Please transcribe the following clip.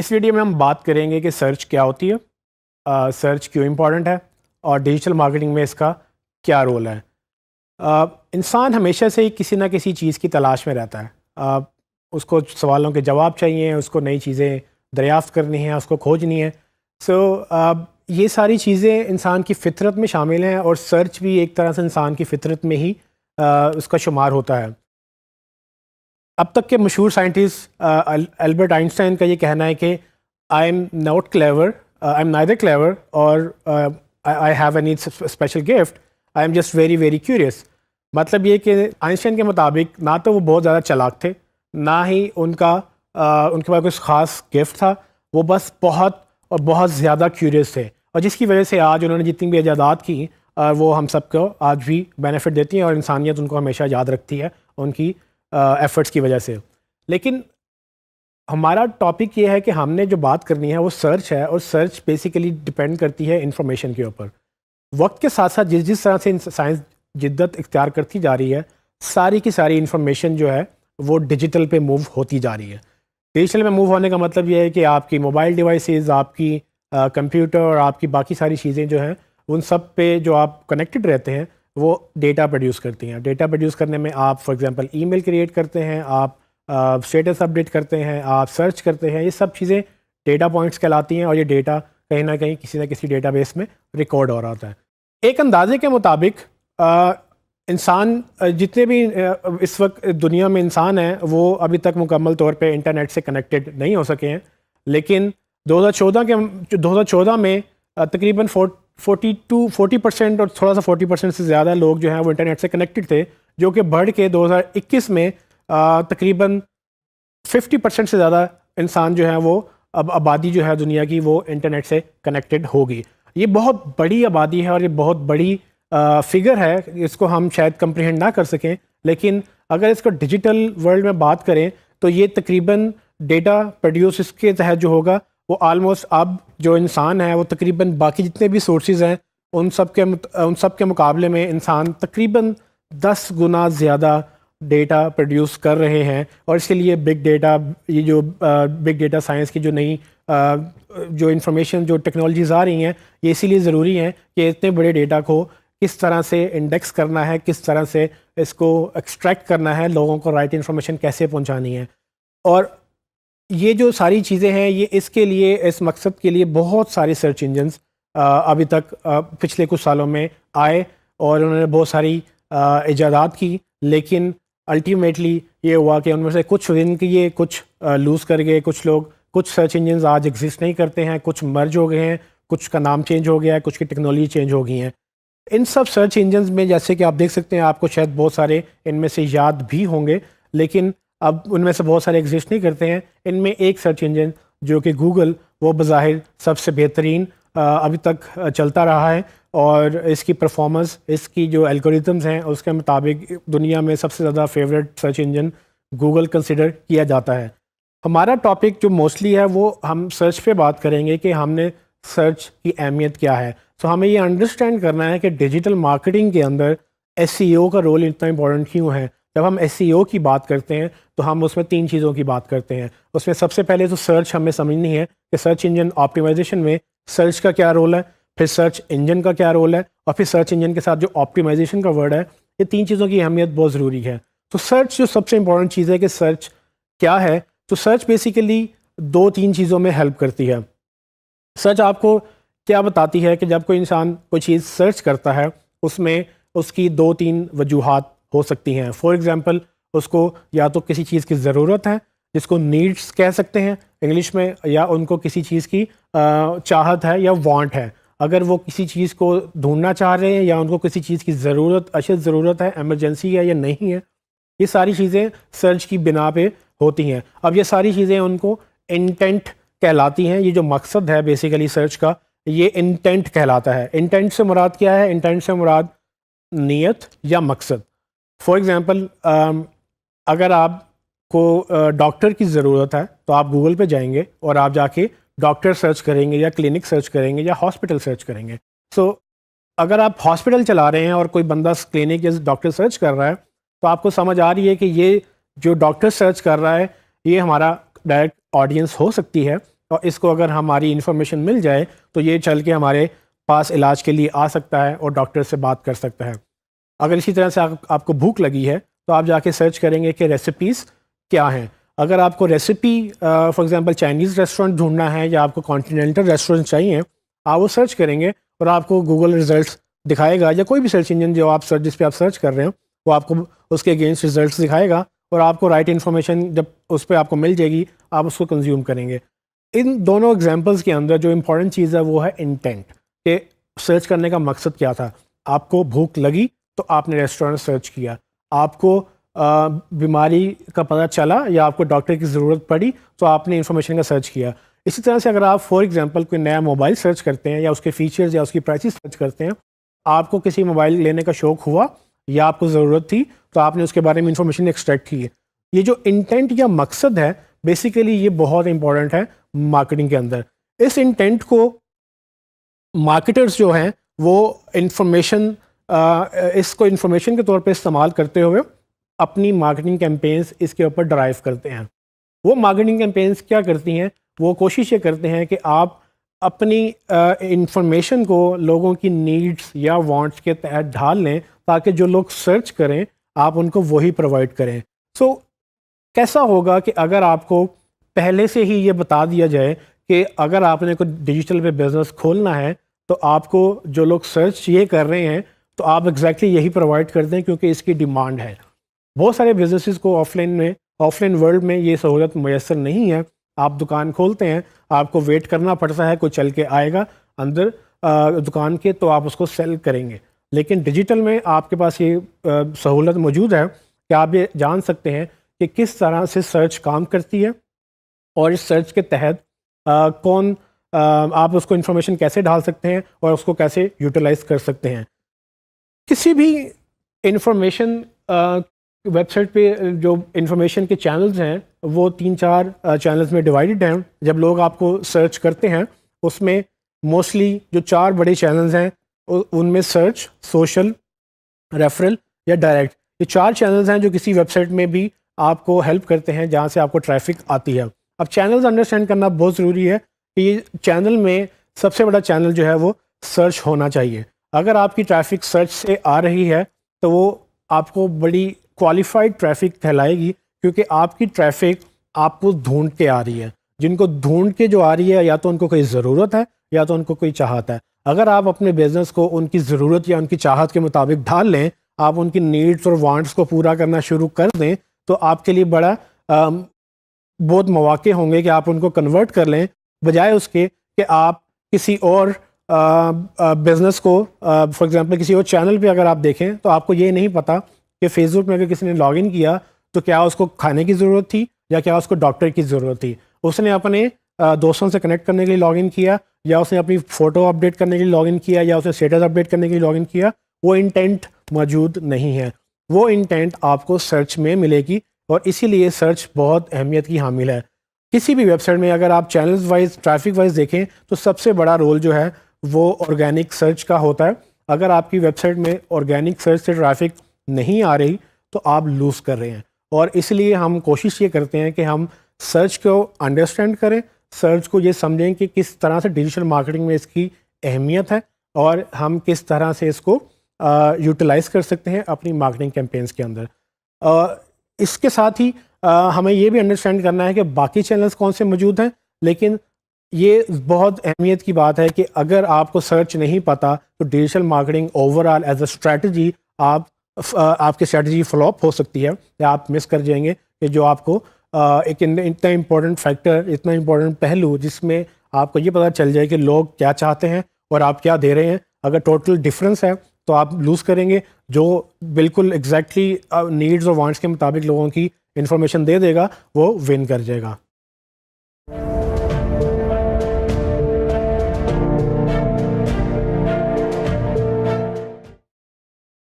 اس video میں ہم بات کریں گے کہ سرچ کیا ہوتی ہے، سرچ کیوں امپورٹنٹ ہے، اور ڈیجیٹل مارکیٹنگ میں اس کا کیا رول ہے۔ انسان ہمیشہ سے ہی کسی نہ کسی چیز کی تلاش میں رہتا ہے، اس کو سوالوں کے جواب چاہیے، اس کو نئی چیزیں دریافت کرنی ہیں، اس کو کھوجنی ہے۔ یہ ساری چیزیں انسان کی فطرت میں شامل ہیں، اور سرچ بھی ایک طرح سے انسان کی فطرت میں ہی اس کا شمار ہوتا ہے۔ اب تک کے مشہور سائنٹسٹ البرٹ آئنسٹائن کا یہ کہنا ہے کہ I am not clever, I am neither clever اور I have any special gift, I am just very very curious. مطلب یہ کہ آئنسٹائن کے مطابق نہ تو وہ بہت زیادہ چالاک تھے، نہ ہی ان کے پاس کوئی خاص گفٹ تھا، وہ بس بہت زیادہ کیوریس تھے، اور جس کی وجہ سے آج انہوں نے جتنی بھی ایجادات کی وہ ہم سب کو آج بھی بینیفٹ دیتی ہیں، اور انسانیت ان کو ہمیشہ یاد رکھتی ہے ان کی ایفرٹس کی وجہ سے۔ لیکن ہمارا ٹاپک یہ ہے کہ ہم نے جو بات کرنی ہے وہ سرچ ہے، اور سرچ بیسیکلی ڈپینڈ کرتی ہے انفارمیشن کے اوپر۔ وقت کے ساتھ ساتھ جس طرح سے سائنس جدت اختیار کرتی جا رہی ہے، ساری کی ساری انفارمیشن جو ہے وہ ڈیجیٹل پہ موو ہوتی جا رہی ہے۔ ڈیجیٹل میں موو ہونے کا مطلب یہ ہے کہ آپ کی موبائل ڈیوائسز، آپ کی کمپیوٹر اور آپ کی باقی ساری چیزیں جو ہیں ان سب پہ جو آپ کنیکٹڈ رہتے ہیں وہ ڈیٹا پروڈیوس کرتی ہیں۔ ڈیٹا پروڈیوس کرنے میں آپ for example email create کرتے ہیں، آپ اسٹیٹس اپڈیٹ کرتے ہیں، آپ سرچ کرتے ہیں، یہ سب چیزیں ڈیٹا پوائنٹس کہلاتی ہیں، اور یہ ڈیٹا کہیں نہ کہیں کسی نہ کسی ڈیٹا بیس میں ریکارڈ ہو رہا ہوتا ہے۔ ایک اندازے کے مطابق انسان جتنے بھی اس وقت دنیا میں انسان ہیں وہ ابھی تک مکمل طور پہ انٹرنیٹ سے کنیکٹڈ نہیں ہو سکے ہیں، لیکن 2014 میں تقریباً 40% اور تھوڑا سا 40% سے زیادہ لوگ جو ہیں وہ انٹرنیٹ سے کنیکٹڈ تھے، جو کہ بڑھ کے 2021 میں تقریباً 50% سے زیادہ انسان جو ہیں وہ اب آبادی جو ہے دنیا کی وہ انٹرنیٹ سے کنیکٹڈ ہوگی۔ یہ بہت بڑی آبادی ہے، اور یہ بہت بڑی فگر ہے، اس کو ہم شاید کمپریہنڈ نہ کر سکیں، لیکن اگر اس کو ڈیجیٹل ورلڈ میں بات کریں تو یہ تقریباً ڈیٹا پروڈیوس اس کے تحت جو ہوگا وہ آلموسٹ اب جو انسان ہے وہ تقریباً باقی جتنے بھی سورسز ہیں ان سب کے مقابلے میں انسان تقریباً 10 گنا زیادہ ڈیٹا پروڈیوس کر رہے ہیں، اور اس کے لیے بگ ڈیٹا، یہ جو بگ ڈیٹا سائنس کی جو نئی جو انفارمیشن جو ٹیکنالوجیز آ رہی ہیں، یہ اسی لیے ضروری ہیں کہ اتنے بڑے ڈیٹا کو کس طرح سے انڈیکس کرنا ہے، کس طرح سے اس کو ایکسٹریکٹ کرنا ہے، لوگوں کو رائٹ انفارمیشن کیسے پہنچانی ہے۔ اور یہ جو ساری چیزیں ہیں یہ اس کے لیے، اس مقصد کے لیے بہت سارے سرچ انجنز ابھی تک پچھلے کچھ سالوں میں آئے، اور انہوں نے بہت ساری ایجادات کی، لیکن الٹیمیٹلی یہ ہوا کہ ان میں سے کچھ ون کیے، کچھ لوز کر گئے، کچھ سرچ انجنز آج ایگزسٹ نہیں کرتے ہیں، کچھ مرج ہو گئے ہیں، کچھ کا نام چینج ہو گیا ہے، کچھ کی ٹیکنالوجی چینج ہو گئی ہیں۔ ان سب سرچ انجنز میں جیسے کہ آپ دیکھ سکتے ہیں، آپ کو شاید بہت سارے ان میں سے یاد بھی ہوں گے، لیکن اب ان میں سے بہت سارے ایگزسٹ نہیں کرتے ہیں۔ ان میں ایک سرچ انجن جو کہ گوگل، وہ بظاہر سب سے بہترین ابھی تک چلتا رہا ہے، اور اس کی پرفارمنس، اس کی جو الگوریتھمز ہیں اس کے مطابق دنیا میں سب سے زیادہ favourite search engine Google consider کیا جاتا ہے۔ ہمارا ٹاپک جو موسٹلی ہے وہ ہم سرچ پہ بات کریں گے کہ ہم نے سرچ کی اہمیت کیا ہے۔ تو ہمیں یہ انڈرسٹینڈ کرنا ہے کہ ڈیجیٹل مارکیٹنگ کے اندر ایس ای او کا رول اتنا امپورٹنٹ کیوں ہے۔ جب ہم ایس ای او کی بات کرتے ہیں تو ہم اس میں 3 چیزوں کی بات کرتے ہیں۔ اس میں سب سے پہلے تو سرچ ہمیں سمجھنی ہے کہ سرچ انجن آپٹیمائزیشن میں سرچ کا کیا رول ہے، پھر سرچ انجن کا کیا رول ہے، اور پھر سرچ انجن کے ساتھ جو آپٹیمائزیشن کا ورڈ ہے، یہ 3 چیزوں کی اہمیت بہت ضروری ہے۔ تو سرچ جو سب سے امپورٹنٹ چیز ہے کہ سرچ کیا ہے، تو سرچ بیسیکلی 2-3 چیزوں میں ہیلپ کرتی ہے۔ سرچ آپ کو کیا بتاتی ہے کہ جب کوئی انسان کوئی چیز سرچ کرتا ہے اس میں اس کی 2-3 وجوہات ہو سکتی ہیں۔ فار ایگزامپل اس کو یا تو کسی چیز کی ضرورت ہے، جس کو نیڈس کہہ سکتے ہیں انگلش میں، یا ان کو کسی چیز کی چاہت ہے یا وانٹ ہے۔ اگر وہ کسی چیز کو ڈھونڈنا چاہ رہے ہیں، یا ان کو کسی چیز کی اشد ضرورت ہے، ایمرجنسی ہے یا نہیں ہے، یہ ساری چیزیں سرچ کی بنا پہ ہوتی ہیں۔ اب یہ ساری چیزیں ان کو انٹینٹ کہلاتی ہیں۔ یہ جو مقصد ہے بیسیکلی سرچ کا، یہ انٹینٹ کہلاتا ہے۔ انٹینٹ سے مراد کیا ہے؟ انٹینٹ سے مراد نیت یا مقصد۔ فار ایگزامپل اگر آپ کو ڈاکٹر کی ضرورت ہے تو آپ گوگل پہ جائیں گے اور آپ جا کے ڈاکٹر سرچ کریں گے، یا کلینک سرچ کریں گے، یا ہاسپٹل سرچ کریں گے۔ اگر آپ ہاسپٹل چلا رہے ہیں اور کوئی بندہ کلینک یا ڈاکٹر سرچ کر رہا ہے تو آپ کو سمجھ آ رہی ہے کہ یہ جو ڈاکٹر سرچ کر رہا ہے یہ ہمارا ڈائریکٹ آڈینس ہو سکتی ہے، اور اس کو اگر ہماری انفارمیشن مل جائے تو یہ چل کے ہمارے پاس علاج کے لیے آ سکتا ہے اور ڈاکٹر سے بات کر سکتا ہے. اگر اسی طرح سے آپ کو بھوک لگی ہے تو آپ جا کے سرچ کریں گے کہ ریسیپیز کیا ہیں. اگر آپ کو recipe for example Chinese restaurant ڈھونڈنا ہے یا آپ کو کانٹیننٹل ریسٹورنٹ چاہیے, آپ وہ سرچ کریں گے اور آپ کو گوگل ریزلٹس دکھائے گا, یا کوئی بھی سرچ انجن جو آپ جس پہ آپ سرچ کر رہے ہیں وہ آپ کو اس کے اگینسٹ ریزلٹس دکھائے گا, اور آپ کو رائٹ انفارمیشن جب اس پہ آپ کو مل جائے گی آپ اس کو کنزیوم کریں گے. ان دونوں ایگزامپلس کے اندر جو امپورٹنٹ چیز ہے وہ ہے انٹینٹ, کہ سرچ کرنے کا مقصد کیا تھا. آپ کو بھوک لگی تو آپ نے ریسٹورنٹ سرچ کیا, آپ کو بیماری کا پتہ چلا یا آپ کو ڈاکٹر کی ضرورت پڑی تو آپ نے انفارمیشن کا سرچ کیا. اسی طرح سے اگر آپ فار ایگزامپل کوئی نیا موبائل سرچ کرتے ہیں یا اس کے فیچرز یا اس کی پرائسز سرچ کرتے ہیں, آپ کو کسی موبائل لینے کا شوق ہوا یا آپ کو ضرورت تھی تو آپ نے اس کے بارے میں انفارمیشن ایکسٹریکٹ کی ہے. یہ جو انٹینٹ یا مقصد ہے بیسیکلی یہ بہت امپورٹنٹ ہے مارکیٹنگ کے اندر. اس انٹینٹ کو مارکیٹرز جو ہیں وہ اس کو انفارمیشن کے طور پہ استعمال کرتے ہوئے اپنی مارکیٹنگ کیمپینز اس کے اوپر ڈرائیو کرتے ہیں. وہ مارکیٹنگ کیمپینز کیا کرتی ہیں, وہ کوشش یہ کرتے ہیں کہ آپ اپنی انفارمیشن کو لوگوں کی نیڈس یا وانٹس کے تحت ڈھال لیں تاکہ جو لوگ سرچ کریں آپ ان کو وہی پرووائڈ کریں. سو کیسا ہوگا کہ اگر آپ کو پہلے سے ہی یہ بتا دیا جائے کہ اگر آپ نے کوئی ڈیجیٹل پہ بزنس کھولنا ہے تو آپ کو جو لوگ سرچ یہ کر رہے ہیں تو آپ ایگزیکٹلی یہی پرووائڈ کر دیں کیونکہ اس کی ڈیمانڈ ہے. بہت سارے بزنسز کو آف لائن ورلڈ میں یہ سہولت میسر نہیں ہے. آپ دکان کھولتے ہیں, آپ کو ویٹ کرنا پڑتا ہے, کوئی چل کے آئے گا اندر دکان کے تو آپ اس کو سیل کریں گے. لیکن ڈیجیٹل میں آپ کے پاس یہ سہولت موجود ہے کہ آپ یہ جان سکتے ہیں کہ کس طرح سے سرچ کام کرتی ہے اور اس سرچ کے تحت آپ اس کو انفارمیشن کیسے ڈال سکتے ہیں اور اس کو کیسے یوٹیلائز کر سکتے ہیں. کسی بھی انفارمیشن ویب سائٹ پہ جو انفارمیشن کے چینلز ہیں وہ 3-4 چینلز میں ڈیوائڈڈ ہیں. جب لوگ آپ کو سرچ کرتے ہیں اس میں موسٹلی جو 4 بڑے چینلز ہیں ان میں سرچ, سوشل, ریفرل یا ڈائریکٹ, یہ 4 چینلز ہیں جو کسی ویب سائٹ میں بھی آپ کو ہیلپ کرتے ہیں جہاں سے آپ کو ٹریفک آتی ہے. اب چینلز انڈرسٹینڈ کرنا بہت ضروری ہے کہ یہ چینل میں سب سے بڑا چینل جو ہے وہ سرچ ہونا چاہیے. اگر آپ کی ٹریفک سرچ سے آ رہی ہے تو وہ آپ کو بڑی کوالیفائڈ ٹریفک کہلائے گی کیونکہ آپ کی ٹریفک آپ کو ڈھونڈ کے آ رہی ہے. جن کو ڈھونڈ کے جو آ رہی ہے یا تو ان کو کوئی ضرورت ہے یا تو ان کو کوئی چاہت ہے. اگر آپ اپنے بزنس کو ان کی ضرورت یا ان کی چاہت کے مطابق ڈھال لیں, آپ ان کی نیڈس اور وانٹس کو پورا کرنا شروع کر دیں تو آپ کے لیے بہت مواقع ہوں گے کہ آپ ان کو کنورٹ کر لیں, بجائے اس کے کہ آپ کسی اور بزنس کو فار ایگزامپل کسی اور چینل پہ اگر آپ دیکھیں تو آپ کو یہ نہیں پتہ کہ فیس بک میں اگر کسی نے لاگ ان کیا تو کیا اس کو کھانے کی ضرورت تھی یا کیا اس کو ڈاکٹر کی ضرورت تھی. اس نے اپنے دوستوں سے کنیکٹ کرنے کے لیے لاگ ان کیا یا اس نے اپنی فوٹو اپڈیٹ کرنے کے لیے لاگ ان کیا یا اس نے اسٹیٹس اپڈیٹ کرنے کے لیے لاگ ان کیا. وہ انٹینٹ موجود نہیں ہے. وہ انٹینٹ آپ کو سرچ میں ملے گی اور اسی لیے سرچ بہت اہمیت کی حامل ہے. کسی بھی ویب سائٹ میں اگر آپ چینلز وائز ٹریفک وائز دیکھیں تو سب سے بڑا رول جو ہے وہ آرگینک سرچ کا ہوتا ہے. اگر آپ کی ویب سائٹ میں آرگینک سرچ سے ٹریفک نہیں آ رہی تو آپ لوز کر رہے ہیں. اور اس لیے ہم کوشش یہ کرتے ہیں کہ ہم سرچ کو انڈرسٹینڈ کریں, سرچ کو یہ سمجھیں کہ کس طرح سے ڈیجیٹل مارکیٹنگ میں اس کی اہمیت ہے اور ہم کس طرح سے اس کو یوٹیلائز کر سکتے ہیں اپنی مارکیٹنگ کیمپینز کے اندر. اس کے ساتھ ہی ہمیں یہ بھی انڈرسٹینڈ کرنا ہے کہ باقی چینلز کون سے موجود ہیں, لیکن یہ بہت اہمیت کی بات ہے کہ اگر آپ کو سرچ نہیں پتہ تو digital marketing over all as a strategy آپ کی اسٹریٹجی فلاپ ہو سکتی ہے یا آپ مس کر جائیں گے کہ جو آپ کو ایک اتنا امپورٹنٹ فیکٹر, اتنا امپورٹنٹ پہلو جس میں آپ کو یہ پتہ چل جائے کہ لوگ کیا چاہتے ہیں اور آپ کیا دے رہے ہیں, اگر ٹوٹل ڈفرینس ہے تو آپ لوز کریں گے. جو بالکل ایگزیکٹلی نیڈز اور وانٹس کے مطابق لوگوں کی انفارمیشن دے گا وہ ون کر جائے گا.